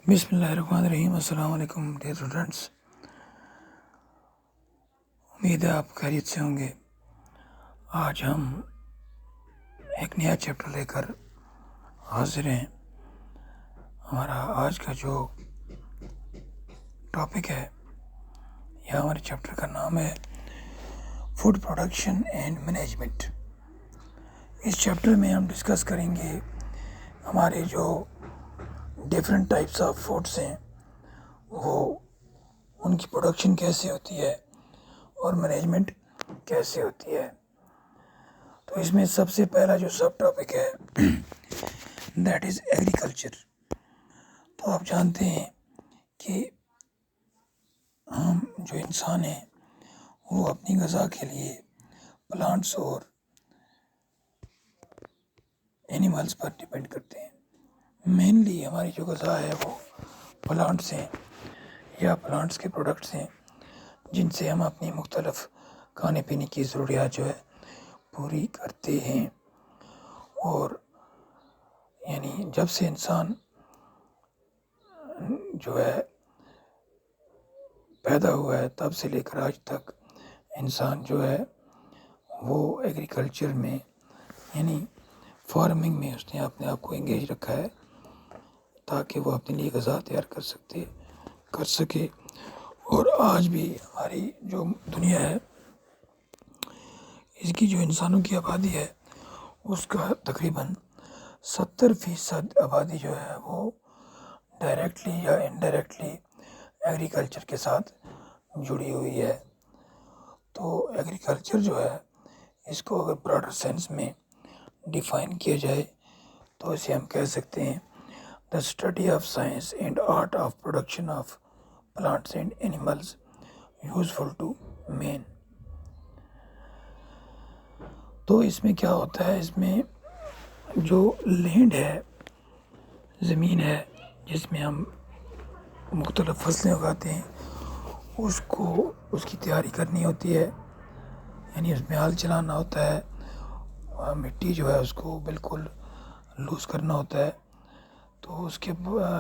بسم اللہ الرحمن الرحیم۔ السلام علیکم ڈیئر اسٹوڈنٹس، امید ہے آپ خیریت سے ہوں گے۔ آج ہم ایک نیا چیپٹر لے کر حاضر ہیں۔ ہمارا آج کا جو ٹاپک ہے یا ہمارے چیپٹر کا نام ہے فوڈ پروڈکشن اینڈ مینجمنٹ۔ اس چیپٹر میں ہم ڈسکس کریں گے ہمارے جو ڈفرینٹ ٹائپس آف فوڈس ہیں وہ ان کی پروڈکشن کیسے ہوتی ہے اور مینجمنٹ کیسے ہوتی ہے۔ تو اس میں سب سے پہلا جو سب ٹاپک ہے دیٹ از ایگریکلچر۔ تو آپ جانتے ہیں کہ ہم جو انسان ہیں وہ اپنی غذا کے لیے پلانٹس اور اینیملز پر ڈپینڈ کرتے ہیں۔ مینلی ہماری جو غذا ہے وہ پلانٹس ہیں یا پلانٹس کے پروڈکٹس ہیں جن سے ہم اپنی مختلف کھانے پینے کی ضروریات جو ہے پوری کرتے ہیں۔ اور یعنی جب سے انسان جو ہے پیدا ہوا ہے تب سے لے کر آج تک انسان جو ہے وہ ایگریکلچر میں یعنی فارمنگ میں اس نے اپنے آپ کو انگیج رکھا ہے تاکہ وہ اپنے لیے غذا تیار کر سکے۔ اور آج بھی ہماری جو دنیا ہے اس کی جو انسانوں کی آبادی ہے اس کا تقریباً 70% آبادی جو ہے وہ ڈائریکٹلی یا انڈائریکٹلی ایگریکلچر کے ساتھ جڑی ہوئی ہے۔ تو ایگریکلچر جو ہے اس کو اگر براڈر سینس میں ڈیفائن کیا جائے تو اسے ہم کہہ سکتے ہیں the study of science and art of production of plants and animals useful to man. تو اس میں کیا ہوتا ہے، اس میں جو لینڈ ہے، زمین ہے جس میں ہم مختلف فصلیں اگاتے ہیں اس کی تیاری کرنی ہوتی ہے، یعنی اس میں ہل چلانا ہوتا ہے، مٹی جو ہے اس کو بالکل لوز کرنا ہوتا ہے۔ تو اس کے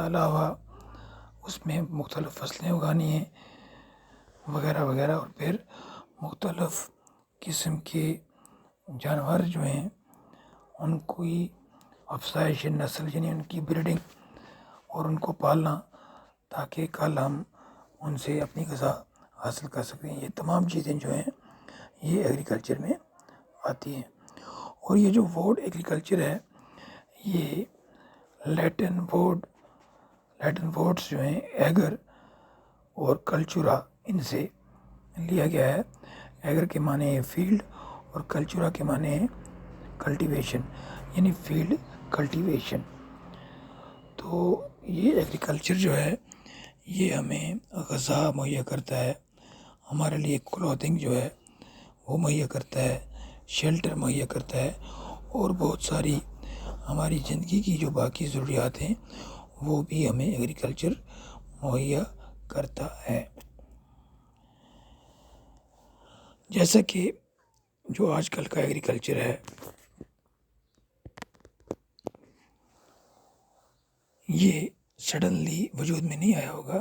علاوہ اس میں مختلف فصلیں اگانی ہیں وغیرہ وغیرہ، اور پھر مختلف قسم کے جانور جو ہیں ان کی افزائش نسل یعنی ان کی بریڈنگ اور ان کو پالنا تاکہ کل ہم ان سے اپنی غذا حاصل کر سکیں۔ یہ تمام چیزیں جو ہیں یہ ایگریکلچر میں آتی ہیں۔ اور یہ جو ورڈ ایگریکلچر ہے یہ لیٹن ورڈس جو ہیں ایگر اور کلچورا ان سے لیا گیا ہے۔ ایگر کے معنی ہے فیلڈ اور کلچورا کے معنی ہے کلٹیویشن، یعنی فیلڈ کلٹیویشن۔ تو یہ ایگریکلچر جو ہے یہ ہمیں غذا مہیا کرتا ہے، ہمارے لیے کلوتھنگ جو ہے وہ مہیا کرتا ہے، شیلٹر مہیا کرتا ہے، اور بہت ساری ہماری زندگی کی جو باقی ضروریات ہیں وہ بھی ہمیں ایگریکلچر مہیا کرتا ہے۔ جیسا کہ جو آج کل کا ایگریکلچر ہے یہ سڈنلی وجود میں نہیں آیا ہوگا،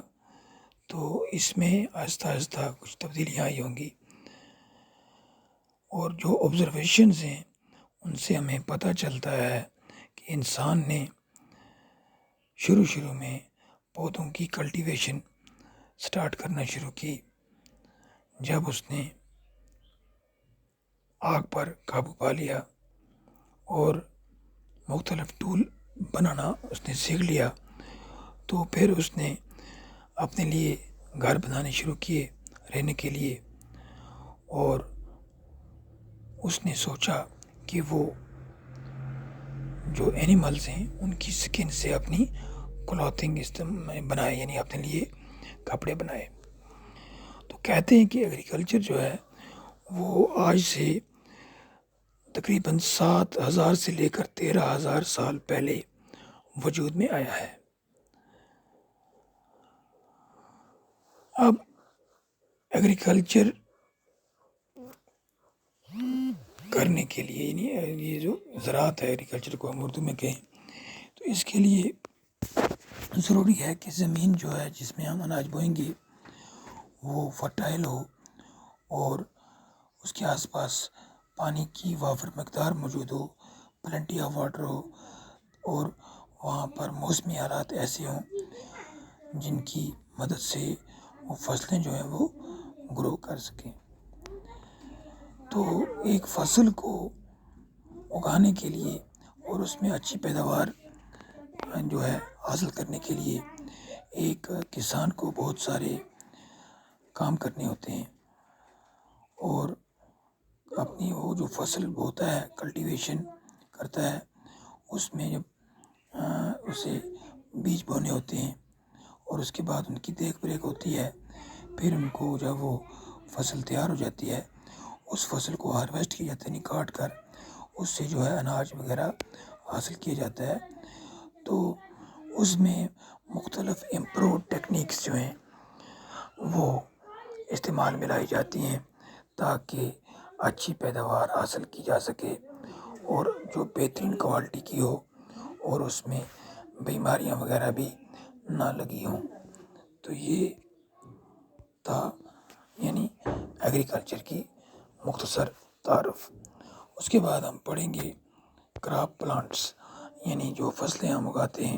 تو اس میں آہستہ آہستہ کچھ تبدیلیاں آئی ہوں گی، اور جو آبزرویشنز ہیں ان سے ہمیں پتہ چلتا ہے کہ انسان نے شروع میں پودوں کی کلٹیویشن سٹارٹ کرنا شروع کی جب اس نے آگ پر قابو پا لیا اور مختلف ٹول بنانا اس نے سیکھ لیا۔ تو پھر اس نے اپنے لیے گھر بنانے شروع کیے رہنے کے لیے، اور اس نے سوچا کہ وہ جو اینیملز ہیں ان کی سکن سے اپنی کلوتھنگ بنائے، یعنی اپنے لیے کپڑے بنائے۔ تو کہتے ہیں کہ ایگریکلچر جو ہے وہ آج سے تقریباً 7,000 سے لے کر 13,000 سال پہلے وجود میں آیا ہے۔ اب ایگریکلچر کرنے کے لیے یعنی یہ جو زراعت ہے ایگریکلچر کو ہم اردو میں کہیں تو اس کے لیے ضروری ہے کہ زمین جو ہے جس میں ہم اناج بوئیں گے وہ فرٹائل ہو اور اس کے آس پاس پانی کی وافر مقدار موجود ہو، پلنٹی آف واٹر ہو، اور وہاں پر موسمی حالات ایسے ہوں جن کی مدد سے وہ فصلیں جو ہیں وہ گرو کر سکیں۔ تو ایک فصل کو اگانے کے لیے اور اس میں اچھی پیداوار جو ہے حاصل کرنے کے لیے ایک کسان کو بہت سارے کام کرنے ہوتے ہیں، اور اپنی وہ جو فصل بوتا ہے، کلٹیویشن کرتا ہے، اس میں جب اسے بیج بونے ہوتے ہیں اور اس کے بعد ان کی دیکھ ریکھ ہوتی ہے، پھر ان کو جب وہ فصل تیار ہو جاتی ہے اس فصل کو ہارویسٹ کیا جاتا ہے، یعنی کاٹ کر اس سے جو ہے اناج وغیرہ حاصل کیا جاتا ہے۔ تو اس میں مختلف امپروو ٹیکنیکس جو ہیں وہ استعمال میں لائی جاتی ہیں تاکہ اچھی پیداوار حاصل کی جا سکے اور جو بہترین کوالٹی کی ہو اور اس میں بیماریاں وغیرہ بھی نہ لگی ہوں۔ تو یہ تھا یعنی ایگریکلچر کی مختصر تعارف۔ اس کے بعد ہم پڑھیں گے کراپ پلانٹس، یعنی جو فصلیں ہم اگاتے ہیں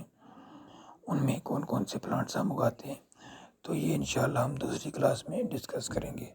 ان میں کون کون سے پلانٹس ہم اگاتے ہیں۔ تو یہ انشاءاللہ ہم دوسری کلاس میں ڈسکس کریں گے۔